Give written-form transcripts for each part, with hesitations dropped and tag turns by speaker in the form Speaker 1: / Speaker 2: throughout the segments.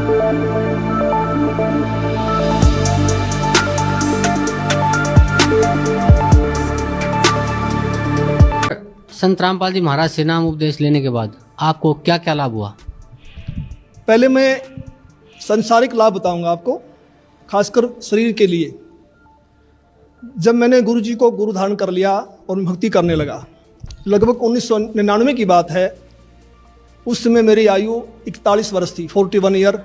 Speaker 1: संत रामपाल जी महाराज से नाम उपदेश लेने के बाद आपको क्या क्या लाभ हुआ?
Speaker 2: पहले मैं संसारिक लाभ बताऊंगा आपको, खासकर शरीर के लिए। जब मैंने गुरु जी को गुरु धारण कर लिया और मैं भक्ति करने लगा, लगभग 1999 की बात है। उस समय मेरी आयु 41 वर्ष थी, 41 ईयर,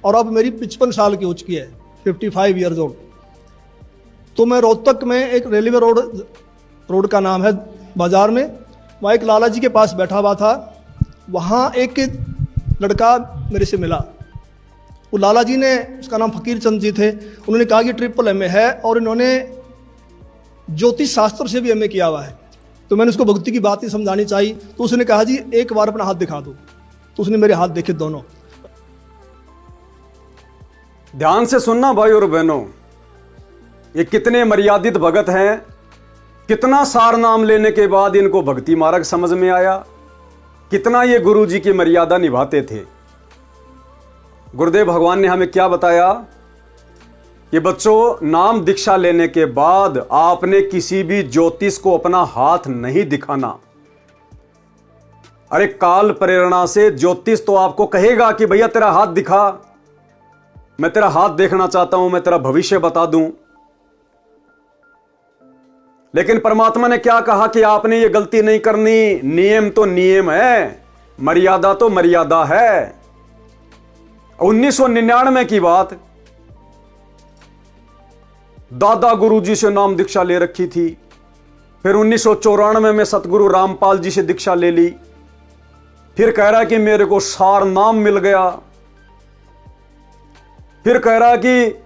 Speaker 2: और अब मेरी 55 साल की हो चुकी है, 55 ईयर्स ओल्ड। तो मैं रोहतक में एक रेलवे रोड का नाम है बाजार में, वहाँ एक लाला जी के पास बैठा हुआ था। वहाँ एक लड़का मेरे से मिला। वो लाला जी ने, उसका नाम फकीर चंद जी थे, उन्होंने कहा कि MAA है और इन्होंने ज्योतिष शास्त्र से भी MA किया हुआ है। तो मैंने उसको भक्ति की बात ही समझानी चाहिए, तो उसने कहा जी एक बार अपना हाथ दिखा दो। तो उसने मेरे हाथ देखे दोनों।
Speaker 3: ध्यान से सुनना भाई और बहनों, ये कितने मर्यादित भगत हैं, कितना सार नाम लेने के बाद इनको भक्ति मार्ग समझ में आया, कितना ये गुरु जी की मर्यादा निभाते थे। गुरुदेव भगवान ने हमें क्या बताया कि बच्चों, नाम दीक्षा लेने के बाद आपने किसी भी ज्योतिष को अपना हाथ नहीं दिखाना। अरे काल प्रेरणा से ज्योतिष तो आपको कहेगा कि भैया तेरा हाथ दिखा, मैं तेरा हाथ देखना चाहता हूं, मैं तेरा भविष्य बता दूं। लेकिन परमात्मा ने क्या कहा कि आपने ये गलती नहीं करनी। नियम तो नियम है, मर्यादा तो मर्यादा है। 1999 की बात, दादा गुरु जी से नाम दीक्षा ले रखी थी। फिर 1994 में सतगुरु रामपाल जी से दीक्षा ले ली। फिर कह रहा कि मेरे को सार नाम मिल गया। फिर कह रहा कि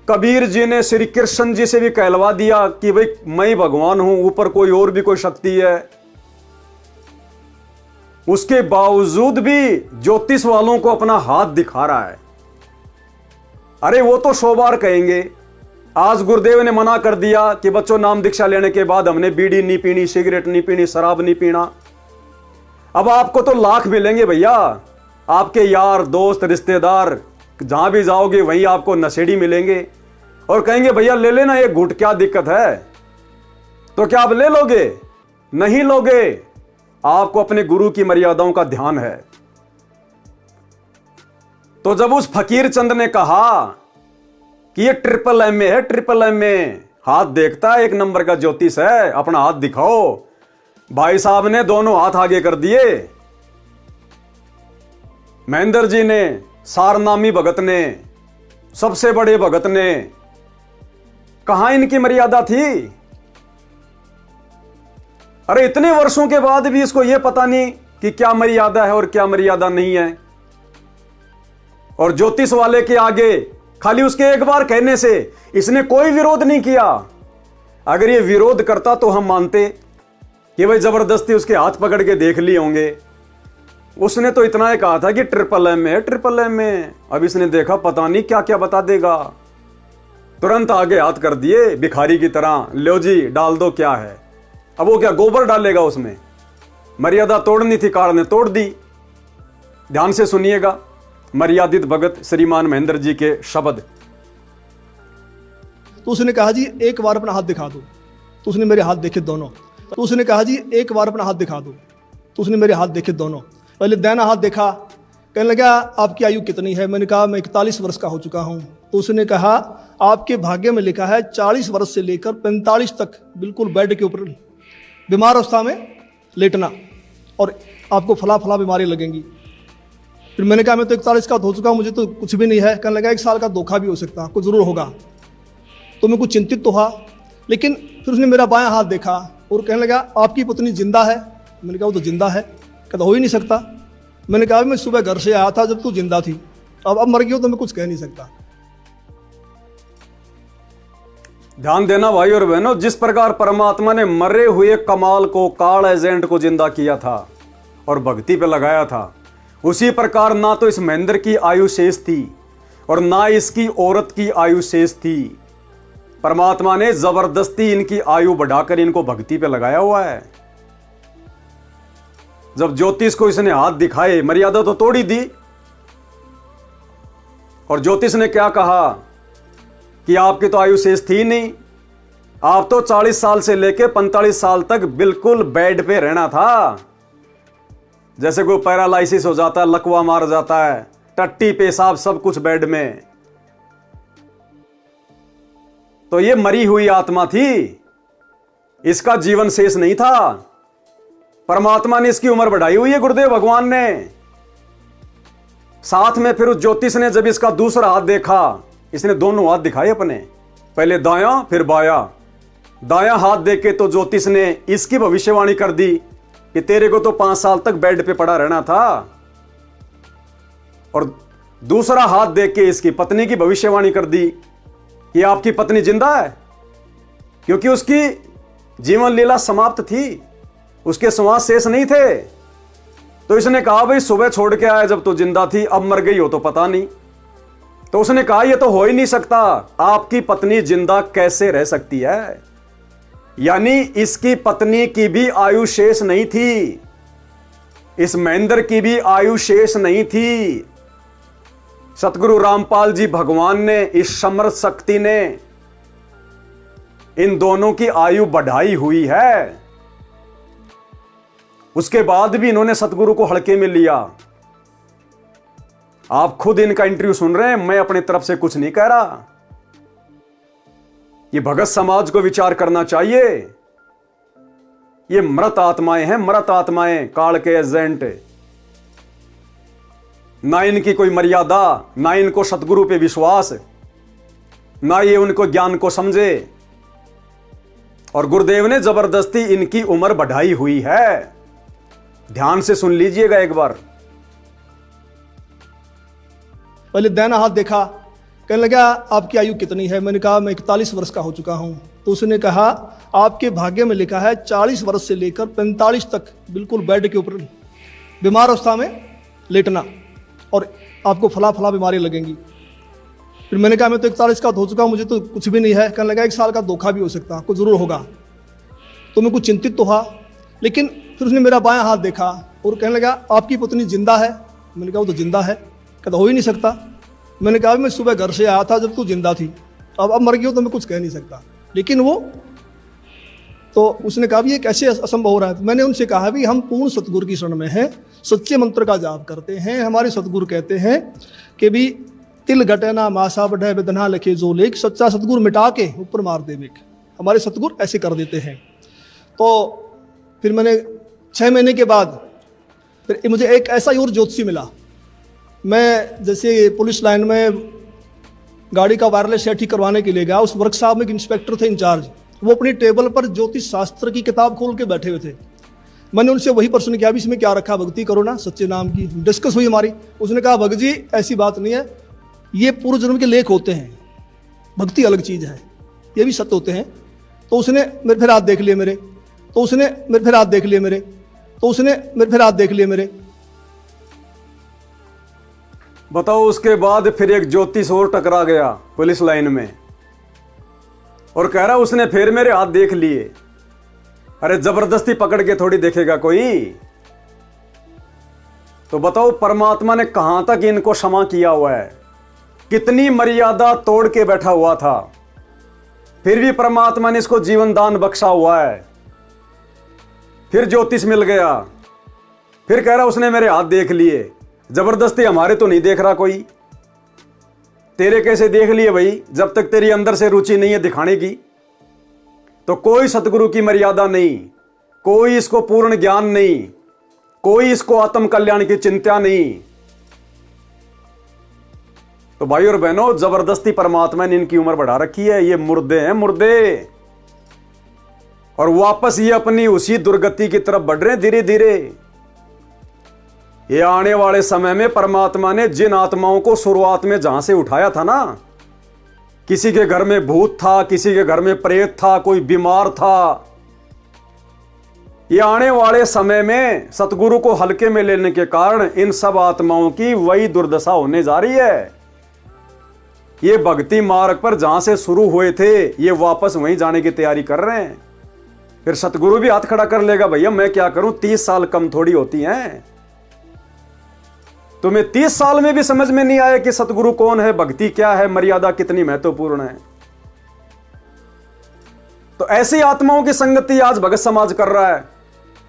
Speaker 3: कबीर जी ने श्री कृष्ण जी से भी कहलवा दिया कि भाई मैं ही भगवान हूं, ऊपर कोई और भी कोई शक्ति है। उसके बावजूद भी ज्योतिष वालों को अपना हाथ दिखा रहा है। अरे वो तो 100 बार कहेंगे। आज गुरुदेव ने मना कर दिया कि बच्चों, नाम दीक्षा लेने के बाद हमने बीड़ी नहीं पीनी, सिगरेट नहीं पीनी, शराब नहीं पीना। अब आपको तो लाख मिलेंगे भैया, आपके यार दोस्त रिश्तेदार जहां भी जाओगे वहीं आपको नशेड़ी मिलेंगे और कहेंगे भैया ले लेना एक घूंट, क्या दिक्कत है। तो क्या आप ले लोगे? नहीं लोगे। आपको अपने गुरु की मर्यादाओं का ध्यान है। तो जब उस फकीर चंद ने कहा कि ये MAA है, MAA हाथ देखता है, 1 नंबर का ज्योतिष है, अपना हाथ दिखाओ, भाई साहब ने दोनों हाथ आगे कर दिए। महेंद्र जी ने, सारनामी भगत ने, सबसे बड़े भगत ने, कहां इनकी मर्यादा थी? अरे इतने वर्षों के बाद भी इसको यह पता नहीं कि क्या मर्यादा है और क्या मर्यादा नहीं है। और ज्योतिष वाले के आगे खाली उसके एक बार कहने से इसने कोई विरोध नहीं किया। अगर ये विरोध करता तो हम मानते कि भाई जबरदस्ती उसके हाथ पकड़ के देख लिए होंगे। उसने तो इतना ही कहा था कि MAA। अब इसने देखा पता नहीं क्या क्या बता देगा, तुरंत आगे हाथ कर दिए भिखारी की तरह, लो जी डाल दो, क्या है। अब वो क्या गोबर डालेगा उसमें? मर्यादा तोड़नी थी, काल ने तोड़ दी। ध्यान से सुनिएगा मर्यादित भगत श्रीमान महेंद्र जी के शब्द।
Speaker 2: तो उसने कहा जी एक बार अपना हाथ दिखा दो। तो उसने मेरे हाथ देखे दोनों। तो उसने कहा जी एक बार अपना हाथ दिखा दो। तो उसने मेरे हाथ देखे दोनों। पहले दाहिना हाथ देखा, कहने लगा आपकी आयु कितनी है? मैंने कहा मैं 41 वर्ष का हो चुका हूँ। तो उसने कहा आपके भाग्य में लिखा है 40 वर्ष से लेकर 45 तक बिल्कुल बेड के ऊपर बीमार अवस्था में लेटना, और आपको फला बीमारी लगेंगी। फिर मैंने कहा मैं तो 41 का हो चुका हूँ, मुझे तो कुछ भी नहीं है। कहने लगा 1 साल का धोखा भी हो सकता है, कुछ जरूर होगा। तो मैं कुछ चिंतित तो था, लेकिन फिर उसने मेरा बायां हाथ देखा और कहने लगा आपकी पत्नी जिंदा है? मैंने कहा वो तो जिंदा है। कहता हो ही नहीं सकता। मैंने कहा मैं सुबह घर से आया था जब तू जिंदा थी, अब मर गई हो तो मैं कुछ कह नहीं सकता।
Speaker 3: ध्यान देना भाई और बहनों, जिस प्रकार परमात्मा ने मरे हुए कमाल को, काल एजेंट को जिंदा किया था और भक्ति पे लगाया था, उसी प्रकार ना तो इस महेंद्र की आयु शेष थी और ना इसकी औरत की आयु शेष थी। परमात्मा ने जबरदस्ती इनकी आयु बढ़ाकर इनको भक्ति पे लगाया हुआ है। जब ज्योतिष को इसने हाथ दिखाए, मर्यादा तो तोड़ी दी। और ज्योतिष ने क्या कहा कि आपकी तो आयु शेष थी नहीं, आप तो 40 साल से लेकर 45 साल तक बिल्कुल बेड पे रहना था। जैसे कोई पैरालाइसिस हो जाता है, लकवा मार जाता है, टट्टी पेशाब सब कुछ बेड में। तो ये मरी हुई आत्मा थी, इसका जीवन शेष नहीं था। परमात्मा ने इसकी उम्र बढ़ाई हुई है, गुरुदेव भगवान ने। साथ में फिर उस ज्योतिष ने जब इसका दूसरा हाथ देखा, इसने दोनों हाथ दिखाए अपने, पहले दायां फिर बायां। दायां हाथ देख के तो ज्योतिष ने इसकी भविष्यवाणी कर दी कि तेरे को तो 5 साल तक बेड पे पड़ा रहना था। और दूसरा हाथ देख के इसकी पत्नी की भविष्यवाणी कर दी कि आपकी पत्नी जिंदा है, क्योंकि उसकी जीवन लीला समाप्त थी, उसके श्वास शेष नहीं थे। तो इसने कहा भाई सुबह छोड़ के आया जब तो जिंदा थी, अब मर गई हो तो पता नहीं। तो उसने कहा यह तो हो ही नहीं सकता, आपकी पत्नी जिंदा कैसे रह सकती है। यानी इसकी पत्नी की भी आयु शेष नहीं थी, इस महेंद्र की भी आयु शेष नहीं थी। सतगुरु रामपाल जी भगवान ने, इस समर्थ शक्ति ने इन दोनों की आयु बढ़ाई हुई है। उसके बाद भी इन्होंने सतगुरु को हल्के में लिया। आप खुद इनका इंटरव्यू सुन रहे हैं, मैं अपनी तरफ से कुछ नहीं कह रहा। ये भगत समाज को विचार करना चाहिए। ये मृत आत्माएं हैं, मृत आत्माएं, काल के एजेंट। ना इनकी कोई मर्यादा, ना इनको सतगुरु पे विश्वास, ना ये उनको ज्ञान को समझे। और गुरुदेव ने जबरदस्ती इनकी उम्र बढ़ाई हुई है। ध्यान से सुन लीजिएगा एक बार।
Speaker 2: पहले दाहिना हाथ देखा, कहने लगा आपकी आयु कितनी है। मैंने कहा मैं 41 वर्ष का हो चुका हूं। तो उसने कहा आपके भाग्य में लिखा है 40 वर्ष से लेकर 45 तक बिल्कुल बेड के ऊपर बीमार अवस्था में लेटना, और आपको फला फला बीमारी लगेंगी। फिर मैंने कहा मैं तो 41 का हो चुका हूँ, मुझे तो कुछ भी नहीं है। कहने लगा 1 साल का धोखा भी हो सकता है, कुछ जरूर होगा। तो मैं कुछ चिंतित तो हुआ, लेकिन फिर उसने मेरा बायां हाथ देखा और कहने लगा आपकी पत्नी जिंदा है। मैंने कहा वो तो जिंदा है। कहता हो ही नहीं सकता। मैंने कहा मैं सुबह घर से आया था जब तू जिंदा थी, अब मर गई हो तो मैं कुछ कह नहीं सकता। लेकिन वो तो उसने कहा भी ये कैसे असंभव हो रहा है। तो मैंने उनसे कहा भी हम पूर्ण सतगुरु की शरण में हैं, सच्चे मंत्र का जाप करते हैं। हमारे सतगुरु कहते हैं कि भी तिल घटना मासा बढ़े वेदना लिखे जो लेख, सच्चा सतगुरु मिटा के ऊपर मार दे बेक। हमारे सतगुरु ऐसे कर देते हैं। तो फिर मैंने 6 महीने के बाद फिर मुझे एक ऐसा ही और ज्योतिषी मिला। मैं जैसे पुलिस लाइन में गाड़ी का वायरलेस सेट ठीक करवाने के लिए गया, उस वर्कशॉप में एक इंस्पेक्टर थे इंचार्ज, वो अपनी टेबल पर ज्योतिष शास्त्र की किताब खोल के बैठे हुए थे। मैंने उनसे वही प्रश्न किया भी इसमें क्या रखा, भक्ति करो ना सच्चे नाम की। डिस्कस हुई हमारी। उसने कहा भगत जी ऐसी बात नहीं है, ये पूर्व जन्म के लेख होते हैं, भक्ति अलग चीज़ है, ये भी सत्य होते हैं। तो उसने मेरे फिर हाथ देख लिए मेरे, तो उसने मेरे फिर हाथ देख लिए मेरे, तो उसने मेरे फिर हाथ देख लिए मेरे।
Speaker 3: बताओ उसके बाद फिर एक ज्योतिष और टकरा गया पुलिस लाइन में और कह रहा उसने फिर मेरे हाथ देख लिए। अरे जबरदस्ती पकड़ के थोड़ी देखेगा कोई। तो बताओ परमात्मा ने कहां तक इनको क्षमा किया हुआ है, कितनी मर्यादा तोड़ के बैठा हुआ था, फिर भी परमात्मा ने इसको जीवन दान बख्शा हुआ है। फिर ज्योतिष मिल गया, फिर कह रहा उसने मेरे हाथ देख लिए। जबरदस्ती हमारे तो नहीं देख रहा कोई। तेरे कैसे देख लिए भाई, जब तक तेरी अंदर से रुचि नहीं है दिखाने की। तो कोई सतगुरु की मर्यादा नहीं, कोई इसको पूर्ण ज्ञान नहीं, कोई इसको आत्म कल्याण की चिंता नहीं। तो भाई और बहनों जबरदस्ती परमात्मा ने इनकी उम्र बढ़ा रखी है। ये मुर्दे हैं मुर्दे, और वापस ये अपनी उसी दुर्गति की तरफ बढ़ रहे हैं धीरे धीरे। ये आने वाले समय में परमात्मा ने जिन आत्माओं को शुरुआत में जहां से उठाया था ना, किसी के घर में भूत था, किसी के घर में प्रेत था, कोई बीमार था, ये आने वाले समय में सतगुरु को हल्के में लेने के कारण इन सब आत्माओं की वही दुर्दशा होने जा रही है। ये भक्ति मार्ग पर जहां से शुरू हुए थे ये वापस वहीं जाने की तैयारी कर रहे हैं। फिर सतगुरु भी हाथ खड़ा कर लेगा, भैया मैं क्या करूं, 30 साल कम थोड़ी होती हैं। तुम्हें 30 साल में भी समझ में नहीं आया कि सतगुरु कौन है, भक्ति क्या है, मर्यादा कितनी महत्वपूर्ण है। तो ऐसी आत्माओं की संगति आज भगत समाज कर रहा है,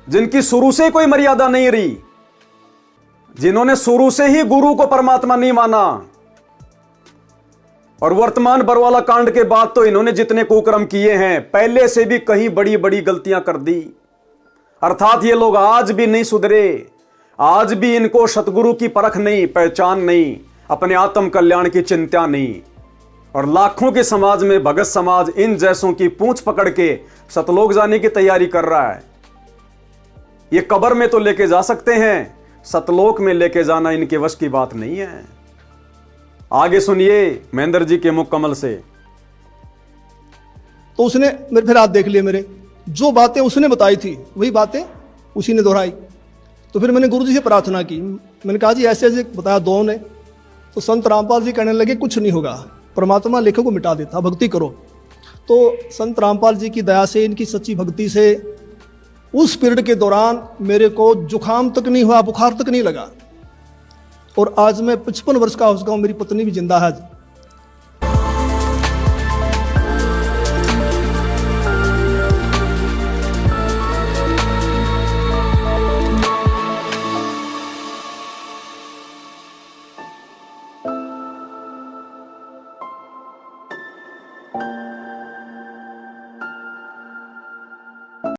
Speaker 3: जिनकी शुरू से कोई मर्यादा नहीं रही, जिन्होंने शुरू से ही गुरु को परमात्मा नहीं माना। और वर्तमान बरवाला कांड के बाद तो इन्होंने जितने कुकर्म किए हैं, पहले से भी कहीं बड़ी बड़ी गलतियां कर दी। अर्थात ये लोग आज भी नहीं सुधरे, आज भी इनको सतगुरु की परख नहीं, पहचान नहीं, अपने आत्म कल्याण की चिंता नहीं। और लाखों के समाज में भगत समाज इन जैसों की पूंछ पकड़ के सतलोक जाने की तैयारी कर रहा है। ये कब्र में तो लेके जा सकते हैं, सतलोक में लेके जाना इनके वश की बात नहीं है। आगे सुनिए महेंद्र जी के मुख कमल से।
Speaker 2: तो उसने मेरे फिर हाथ देख लिए, मेरे जो बातें उसने बताई थी वही बातें उसी ने दोहराई। तो फिर मैंने गुरु जी से प्रार्थना की, मैंने कहा जी ऐसे ऐसे बताया दो ने। तो संत रामपाल जी कहने लगे कुछ नहीं होगा, परमात्मा लेखों को मिटा देता, भक्ति करो। तो संत रामपाल जी की दया से, इनकी सच्ची भक्ति से उस पीरियड के दौरान मेरे को जुकाम तक नहीं हुआ, बुखार तक नहीं लगा। और आज मैं 55 वर्ष का हो चुका हूँ, मेरी पत्नी भी जिंदा है।